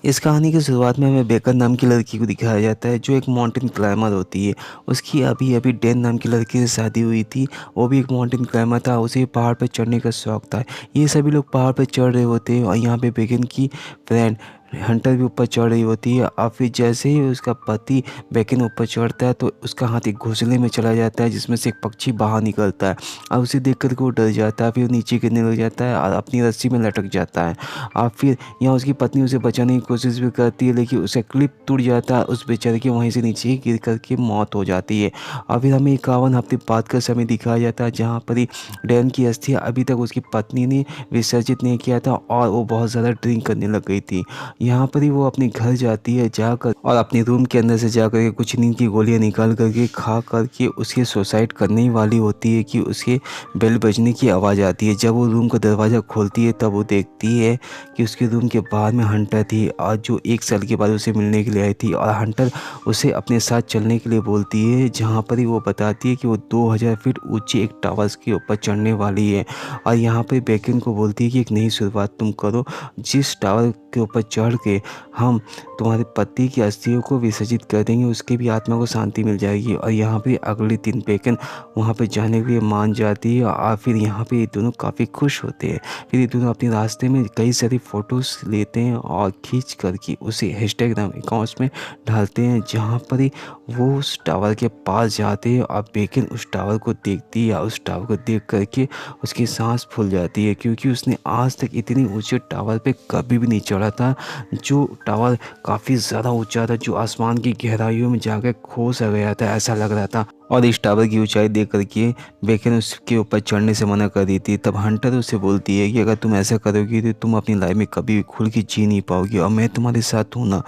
इस कहानी की शुरुआत में हमें बेकन नाम की लड़की को दिखाया जाता है जो एक माउंटेन क्लाइमर होती है। उसकी अभी अभी डैन नाम की लड़की से शादी हुई थी। वो भी एक माउंटेन क्लाइमर था, उसे पहाड़ पर चढ़ने का शौक था। ये सभी लोग पहाड़ पर चढ़ रहे होते हैं और यहाँ पे बेकन की फ्रेंड हंटर भी ऊपर चढ़ रही होती है। और फिर जैसे ही उसका पति बेकन ऊपर चढ़ता है तो उसका हाथ एक घोंसले में चला जाता है जिसमें से एक पक्षी बाहर निकलता है। और उसे देख कर के वो डर जाता है, फिर वो नीचे गिरने लग जाता है और अपनी रस्सी में लटक जाता है। और फिर यहाँ उसकी पत्नी उसे बचाने की कोशिश भी करती है, लेकिन उसका क्लिप टूट जाता है। उस बेचारे की वहीं से नीचे गिर करके मौत हो जाती है। और फिर हमें 51 हफ्ते बाद का समय दिखाया जाता है जहाँ पर ही डैन की अस्थि अभी तक उसकी पत्नी ने विसर्जित नहीं किया था और वो बहुत ज़्यादा ड्रिंक करने लग गई थी। यहाँ पर ही वो अपने घर जाती है, जाकर और अपने रूम के अंदर से जा के कुछ नींद की गोलियाँ निकाल करके खा करके उसके सुसाइड करने ही वाली होती है कि उसके बेल बजने की आवाज़ आती है। जब वो रूम का दरवाज़ा खोलती है तब वो देखती है कि उसके रूम के बाहर में हंटर थी और जो 1 साल के बाद उसे मिलने के लिए आई थी। और हंटर उसे अपने साथ चलने के लिए बोलती है, जहाँ पर ही वो बताती है कि वो 2000 फीट ऊंचे एक टावर्स के ऊपर चढ़ने वाली है। और यहाँ पर बेकन को बोलती है कि एक नई शुरुआत तुम करो, जिस टावर के ऊपर चढ़ के हम तुम्हारे पति की अस्थियों को विसर्जित कर देंगे, उसके भी आत्मा को शांति मिल जाएगी। और यहाँ पे अगले दिन बेकन वहाँ पे जाने के लिए मान जाती है और फिर यहाँ पे ये दोनों काफ़ी खुश होते हैं। फिर ये दोनों अपने रास्ते में कई सारी फ़ोटोज़ लेते हैं और खींच करके उसे इंस्टाग्राम अकाउंट्स में डालते हैं, जहाँ पर ही वो उस टावर के पास जाते हैं और बेकन उस टावर को देखती है। उस टावर को देख करके उसकी सांस फूल जाती है, क्योंकि उसने आज तक इतनी ऊंचे टावर पे कभी भी नहीं चढ़ा था। जो टावर काफ़ी ज़्यादा ऊंचा था, जो आसमान की गहराइयों में जाकर खो सा गया था, ऐसा लग रहा था। और इस टावर की ऊंचाई देख करके बेकन उसके ऊपर चढ़ने से मना कर दी थी। तब हंटर उससे बोलती है कि अगर तुम ऐसा करोगी तो तुम अपनी लाइफ में कभी भी खुल के जी नहीं पाओगी, और मैं तुम्हारे साथ हूँ ना,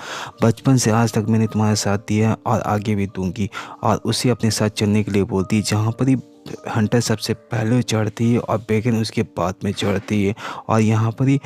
बचपन से आज तक मैंने तुम्हारा साथ दिया है और आगे भी दूंगी। और उसे अपने साथ चलने के लिए बोलती है, जहाँ पर ही हंटर सबसे पहले चढ़ती है और बेकन उसके बाद में चढ़ती है। और यहाँ पर ही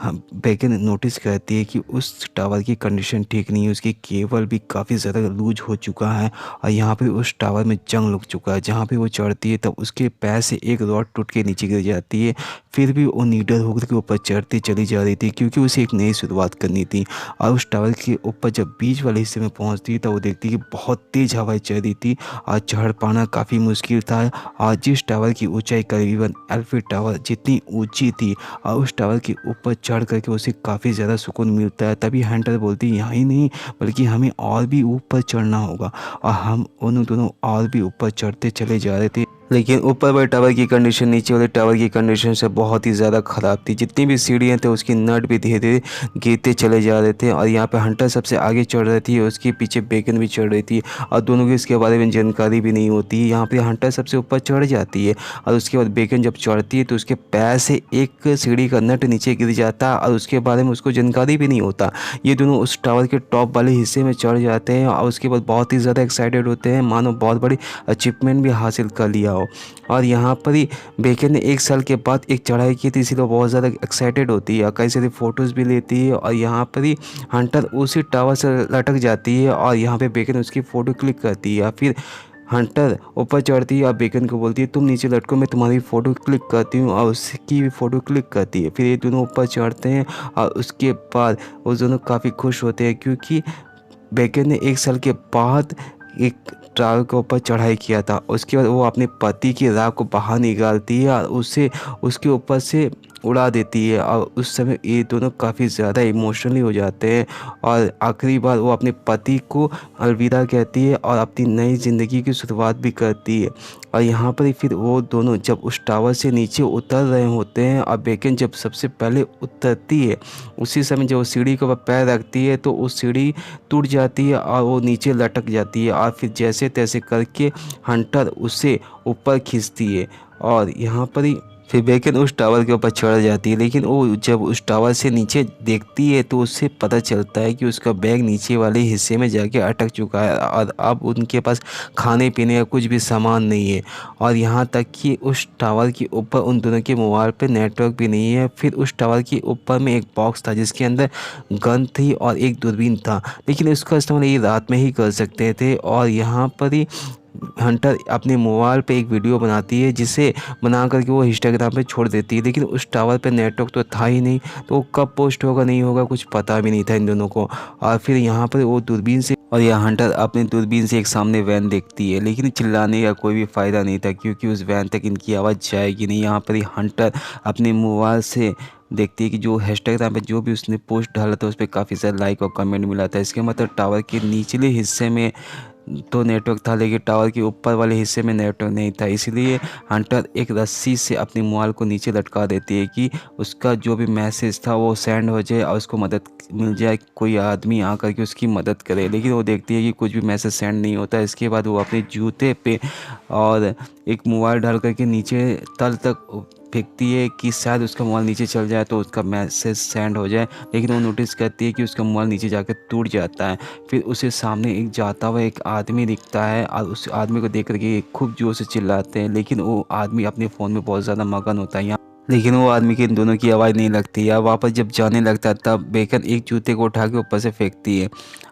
बेकन नोटिस करती है कि उस टावर की कंडीशन ठीक नहीं है, उसकी केबल भी काफ़ी ज़्यादा लूज हो चुका है और यहाँ पे उस टावर में जंग लग चुका है। जहाँ पे वो चढ़ती है तब उसके पैर से एक रॉड टूट के नीचे गिर जाती है। फिर भी वो नीडर होकर के ऊपर चढ़ती चली जा रही थी, क्योंकि उसे एक नई शुरुआत करनी थी। और उस टावर के ऊपर जब बीच वाले हिस्से में पहुँचती तब वो देखती कि बहुत तेज़ हवाएं चल रही थी और चढ़ पाना काफ़ी मुश्किल था। और जिस टावर की ऊंचाई करीबन एल्फी टावर जितनी ऊंची थी, और उस टावर के ऊपर चढ़ करके उसे काफ़ी ज़्यादा सुकून मिलता है। तभी हंटर बोलती है, यहाँ ही नहीं बल्कि हमें और भी ऊपर चढ़ना होगा। और हम उन दोनों और भी ऊपर चढ़ते चले जा रहे थे, लेकिन ऊपर वाले टावर की कंडीशन नीचे वाले टावर की कंडीशन से बहुत ही ज़्यादा ख़राब थी। जितनी भी सीढ़ियाँ थे उसकी नट भी धीरे धीरे गिरते चले जा रहे थे। और यहाँ पे हंटर सबसे आगे चढ़ रही थी, उसके पीछे बेकन भी चढ़ रही थी और दोनों की इसके बारे में जानकारी भी नहीं होती है। यहाँ पे हंटर सबसे ऊपर चढ़ जाती है और उसके बाद बेकन जब चढ़ती है तो उसके पैर से एक सीढ़ी का नट नीचे गिर जाता है और उसके बारे में उसको जानकारी भी नहीं होता। ये दोनों उस टावर के टॉप वाले हिस्से में चढ़ जाते हैं और उसके बाद बहुत ही ज़्यादा एक्साइटेड होते हैं, मानो बहुत बड़ी अचीवमेंट भी हासिल कर लिया हो। और यहाँ पर ही बेकन ने 1 साल के बाद एक चढ़ाई की थी, इसीलिए बहुत ज़्यादा एक्साइटेड होती है, कई सारी फ़ोटोज़ भी लेती है। और यहाँ पर ही हंटर उसी टावर से लटक जाती है और यहाँ पे बेकन उसकी फ़ोटो क्लिक करती है। फिर हंटर ऊपर चढ़ती है और बेकन को बोलती है, तुम नीचे लटको, मैं तुम्हारी फ़ोटो क्लिक करती हूँ, और उसकी भी फ़ोटो क्लिक करती है। फिर ये दोनों ऊपर चढ़ते हैं और उसके बाद वो दोनों काफ़ी खुश होते हैं, क्योंकि बेकन ने 1 साल के बाद एक टावर के ऊपर चढ़ाई किया था। उसके बाद वो अपने पति की राह को बाहर निकालती है और उसे उसके ऊपर से उड़ा देती है। और उस समय ये दोनों काफ़ी ज़्यादा इमोशनली हो जाते हैं और आखिरी बार वो अपने पति को अलविदा कहती है और अपनी नई ज़िंदगी की शुरुआत भी करती है। और यहाँ पर ही फिर वो दोनों जब उस टावर से नीचे उतर रहे होते हैं और बेकन जब सबसे पहले उतरती है, उसी समय जब वो सीढ़ी के ऊपर पैर रखती है तो उस सीढ़ी टूट जाती है और वो नीचे लटक जाती है। और फिर जैसे तैसे करके हंटर उसे ऊपर खींचती है और यहाँ पर ही फिर बेकन उस टावर के ऊपर चढ़ जाती है। लेकिन वो जब उस टावर से नीचे देखती है तो उससे पता चलता है कि उसका बैग नीचे वाले हिस्से में जाके अटक चुका है और अब उनके पास खाने पीने का कुछ भी सामान नहीं है। और यहाँ तक कि उस टावर के ऊपर उन दोनों के मोबाइल पे नेटवर्क भी नहीं है। फिर उस टावर के ऊपर में एक बॉक्स था जिसके अंदर गन थी और एक दूरबीन था, लेकिन उसका इस्तेमाल ये रात में ही कर सकते थे। और यहाँ पर ही हंटर अपने मोबाइल पे एक वीडियो बनाती है, जिसे बना करके वो इंस्टाग्राम पे छोड़ देती है। लेकिन उस टावर पे नेटवर्क तो था ही नहीं, तो वो कब पोस्ट होगा नहीं होगा कुछ पता भी नहीं था इन दोनों को। और फिर यहाँ पर वो दूरबीन से और यह हंटर अपनी दूरबीन से एक सामने वैन देखती है, लेकिन चिल्लाने का कोई भी फ़ायदा नहीं था, क्योंकि उस वैन तक इनकी आवाज़ जाएगी नहीं। यहाँ पर ही हंटर अपने मोबाइल से देखती है कि जो इंस्टाग्राम पे जो भी उसने पोस्ट डाला था उस पर काफ़ी सारा लाइक और कमेंट मिला था। इसके मतलब टावर के निचले हिस्से में तो नेटवर्क था, लेकिन टावर के ऊपर वाले हिस्से में नेटवर्क नहीं था। इसलिए हंटर एक रस्सी से अपनी मोबाइल को नीचे लटका देती है कि उसका जो भी मैसेज था वो सेंड हो जाए और उसको मदद मिल जाए, कोई आदमी आकर के उसकी मदद करे। लेकिन वो देखती है कि कुछ भी मैसेज सेंड नहीं होता। इसके बाद वो अपने जूते पे और एक मोबाइल डाल करके नीचे तल तक फेंकती है कि शायद उसका मोबाइल नीचे चल जाए तो उसका मैसेज सेंड हो जाए। लेकिन वो नोटिस करती है कि उसका मोबाइल नीचे जाकर टूट जाता है। फिर उसे सामने एक जाता हुआ एक आदमी दिखता है और उस आदमी को देख करके खूब जोर से चिल्लाते हैं, लेकिन वो आदमी अपने फ़ोन में बहुत ज़्यादा मगन होता है। यहाँ लेकिन वो आदमी की इन दोनों की आवाज़ नहीं लगती। या वापस जब जाने लगता है तब बेकन एक जूते को उठा के ऊपर से फेंकती है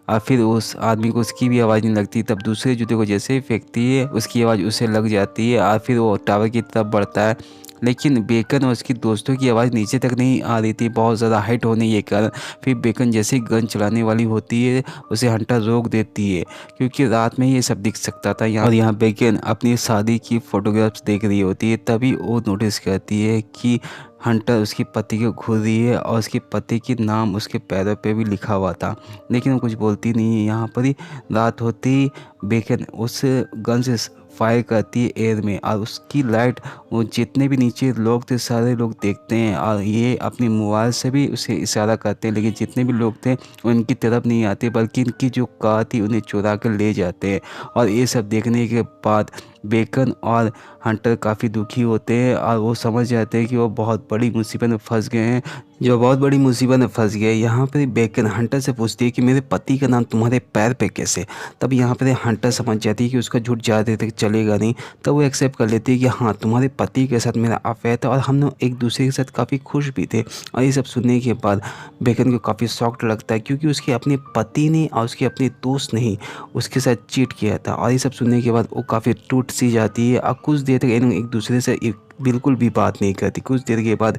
और फिर उस आदमी को उसकी भी आवाज़ नहीं लगती। तब दूसरे जूते को जैसे ही फेंकती है उसकी आवाज़ उसे लग जाती है और फिर वो टावर की तरफ बढ़ता है। लेकिन बेकन और उसकी दोस्तों की आवाज़ नीचे तक नहीं आ रही थी, बहुत ज़्यादा हाइट होने के कारण। फिर बेकन जैसे ही गन चलाने वाली होती है उसे हंटर रोक देती है, क्योंकि रात में ये सब दिख सकता था। यहाँ बेकन अपनी शादी की फ़ोटोग्राफ्स देख रही होती है, तभी वो नोटिस करती है कि हंटर उसकी पति को घूर रही है और उसके पति के नाम उसके पैरों पे भी लिखा हुआ था। लेकिन वो कुछ बोलती नहीं है। यहाँ पर ही रात होते ही बेकन उस गन से फायर करती है एयर में और उसकी लाइट वो जितने भी नीचे लोग थे सारे लोग देखते हैं और ये अपने मोबाइल से भी उसे इशारा करते हैं। लेकिन जितने भी लोग थे वो इनकी तरफ नहीं आते, बल्कि इनकी जो कार थी उन्हें चुरा कर ले जाते हैं। और ये सब देखने के बाद बेकन और हंटर काफ़ी दुखी होते हैं और वो समझ जाते हैं कि वो बहुत बड़ी मुसीबत में फंस गए हैं, जो बहुत बड़ी मुसीबत में फंस गए। यहाँ पर बेकन हंटर से पूछती है कि मेरे पति का नाम तुम्हारे पैर पे कैसे। तब यहाँ पर हंटर समझ जाती है कि उसका झूठ ज़्यादा देर तक चलेगा नहीं, तब वो एक्सेप्ट कर लेती है कि हाँ तुम्हारे पति के साथ मेरा अफेयर था और हम लोग एक दूसरे के साथ काफ़ी खुश भी थे। और ये सब सुनने के बाद बेकन को काफ़ी शॉक्ड लगता है, क्योंकि उसके अपने पति ने और उसके अपने दोस्त ने ही उसके साथ चीट किया था। और ये सब सुनने के बाद वो काफ़ी टूट सी जाती है और कुछ देर तक एक दूसरे से बिल्कुल भी बात नहीं करती। कुछ देर के बाद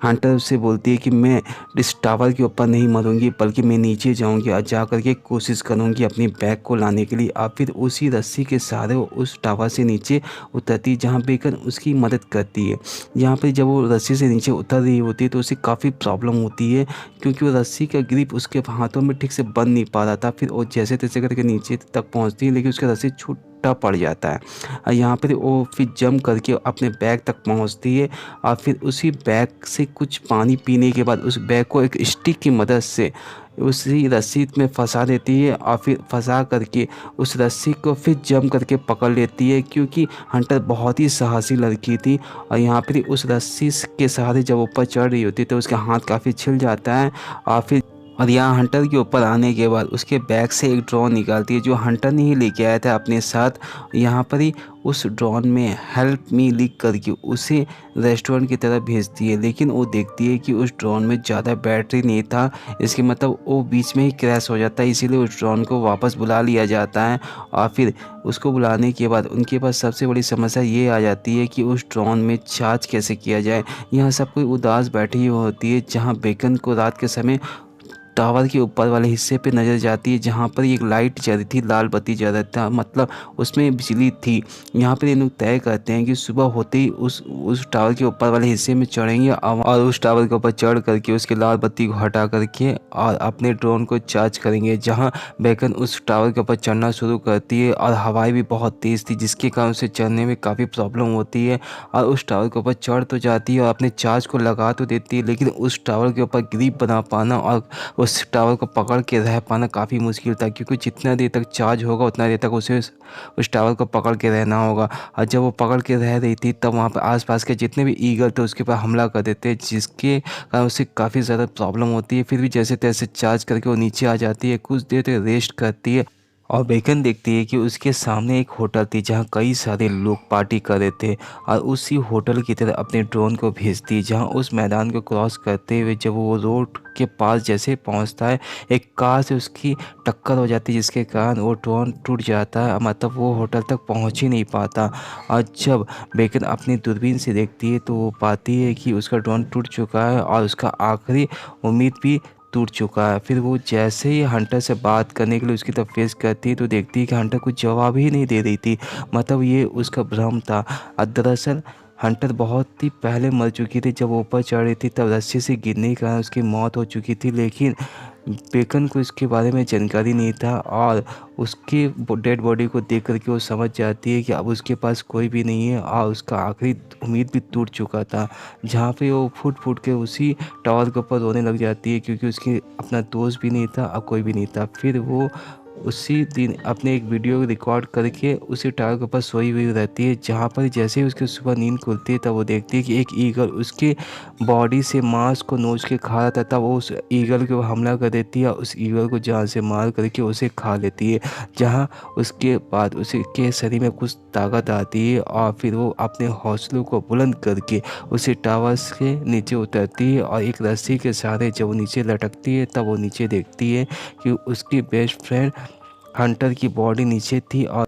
हंटर उससे बोलती है कि मैं इस टावर के ऊपर नहीं मरूंगी, बल्कि मैं नीचे जाऊंगी और जा करके कोशिश करूंगी अपनी बैग को लाने के लिए। और फिर उसी रस्सी के सहारे वो उस टावर से नीचे उतरती, जहां बेकन उसकी मदद करती है। यहाँ पर जब वो रस्सी से नीचे उतर रही होती है तो उसे काफ़ी प्रॉब्लम होती है, क्योंकि वो रस्सी का ग्रिप उसके हाथों में ठीक से बंद नहीं पा रहा था। फिर वो जैसे तैसे करके नीचे तक पहुँचती है, लेकिन उसका रस्सी छूटा पड़ जाता है। और यहाँ पर वो फिर जंप करके अपने बैग तक पहुँचती है और फिर उसी बैग से कुछ पानी पीने के बाद उस बैग को एक स्टिक की मदद से उसी रस्सी में फंसा देती है और फिर फंसा करके उस रस्सी को फिर जम करके पकड़ लेती है, क्योंकि हंटर बहुत ही साहसी लड़की थी। और यहाँ पर उस रस्सी के सहारे जब ऊपर चढ़ रही होती है तो उसका हाथ काफ़ी छिल जाता है। और यहाँ हंटर के ऊपर आने के बाद उसके बैग से एक ड्रोन निकालती है, जो हंटर ने ही लेके आया था अपने साथ। यहाँ पर ही उस ड्रोन में हेल्प मी लिख करके उसे रेस्टोरेंट की तरफ भेजती है। लेकिन वो देखती है कि उस ड्रोन में ज़्यादा बैटरी नहीं था, इसके मतलब वो बीच में ही क्रैश हो जाता है। इसीलिए उस ड्रोन को वापस बुला लिया जाता है। और फिर उसको बुलाने के बाद उनके पास सबसे बड़ी समस्या ये आ जाती है कि उस ड्रोन में चार्ज कैसे किया जाए। यहाँ सब कोई उदास बैठी हुई होती है, जहाँ बेकन को रात के समय टावर के ऊपर वाले हिस्से पे नज़र जाती है, जहाँ पर एक लाइट जल रही थी, लाल बत्ती जल रहा था, मतलब उसमें बिजली थी। यहाँ पर ये लोग तय करते हैं कि सुबह होते ही उस टावर के ऊपर वाले हिस्से में चढ़ेंगे और उस टावर के ऊपर चढ़ करके उसके लाल बत्ती को हटा करके और अपने ड्रोन को चार्ज करेंगे। जहाँ बेकन उस टावर के ऊपर चढ़ना शुरू करती है और हवाएं भी बहुत तेज़ थी, जिसके कारण उसे चढ़ने में काफ़ी प्रॉब्लम होती है। और उस टावर के ऊपर चढ़ तो जाती है और अपने चार्ज को लगा तो देती है, लेकिन उस टावर के ऊपर ग्रिप बना पाना और उस टावर को पकड़ के रह पाना काफ़ी मुश्किल था, क्योंकि जितना देर तक चार्ज होगा उतना देर तक उसे उस टावर को पकड़ के रहना होगा। और जब वो पकड़ के रह रही थी तब वहाँ पर आसपास के जितने भी ईगल थे उसके ऊपर हमला कर देते, जिसके कारण उसे काफ़ी ज़्यादा प्रॉब्लम होती है। फिर भी जैसे तैसे चार्ज करके वो नीचे आ जाती है, कुछ देर तक रेस्ट करती है और बेकन देखती है कि उसके सामने एक होटल थी जहाँ कई सारे लोग पार्टी कर रहे थे और उसी होटल की तरफ अपने ड्रोन को भेजती है, जहाँ उस मैदान को क्रॉस करते हुए जब वो रोड के पास जैसे पहुँचता है, एक कार से उसकी टक्कर हो जाती है, जिसके कारण वो ड्रोन टूट जाता है, मतलब वो होटल तक पहुँच ही नहीं पाता। और जब बेकन अपनी दूरबीन से देखती है तो वो पाती है कि उसका ड्रोन टूट चुका है और उसका आखिरी उम्मीद भी टूट चुका है। फिर वो जैसे ही हंटर से बात करने के लिए उसकी तरफ फेस करती है तो देखती है कि हंटर कुछ जवाब ही नहीं दे रही थी, मतलब ये उसका भ्रम था। और दरअसल हंटर बहुत ही पहले मर चुकी थी, जब वो ऊपर चढ़ रही थी तब रस्सी से गिरने के कारण उसकी मौत हो चुकी थी, लेकिन बेकन को इसके बारे में जानकारी नहीं था और उसके डेड बॉडी को देख कर के वो समझ जाती है कि अब उसके पास कोई भी नहीं है और उसका आखिरी उम्मीद भी टूट चुका था। जहाँ पे वो फूट फूट के उसी टावर के ऊपर रोने लग जाती है, क्योंकि उसकी अपना दोस्त भी नहीं था और कोई भी नहीं था। फिर वो उसी दिन अपने एक वीडियो रिकॉर्ड करके उसी टावर के ऊपर सोई हुई रहती है, जहाँ पर जैसे ही उसकी सुबह नींद खुलती है तब वो देखती है कि एक ईगल उसके बॉडी से मांस को नोच के खा रहा था। तब वो उस ईगल के ऊपर हमला कर देती है और उस ईगल को जान से मार करके उसे खा लेती है, जहाँ उसके बाद उसके शरीर में कुछ ताकत आती है और फिर वो अपने हौसलों को बुलंद करके उसे टावर के नीचे उतरती है और एक रस्सी के सहारे जब वो नीचे लटकती है तब वो नीचे देखती है कि उसकी बेस्ट फ्रेंड हंटर की बॉडी नीचे थी और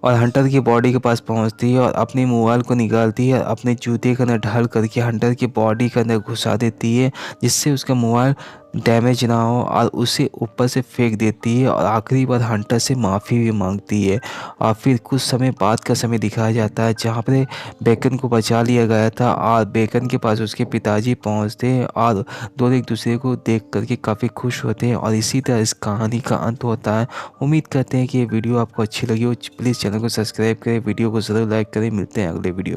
हंटर की बॉडी के पास पहुंचती है और अपने मोबाइल को निकालती है, अपने जूते के अंदर ढाल करके हंटर की बॉडी के अंदर घुसा देती है, जिससे उसका मोबाइल डैमेज ना हो, और उसे ऊपर से फेंक देती है और आखिरी बार हंटर से माफ़ी भी मांगती है। और फिर कुछ समय बाद का समय दिखाया जाता है जहाँ पर बेकन को बचा लिया गया था और बेकन के पास उसके पिताजी पहुँचते हैं और दोनों एक दूसरे को देख करके काफ़ी खुश होते हैं और इसी तरह इस कहानी का अंत होता है। उम्मीद करते हैं कि ये वीडियो आपको अच्छी लगी हो। प्लीज़ चैनल को सब्सक्राइब करें, वीडियो को ज़रूर लाइक करें। मिलते हैं अगले वीडियो।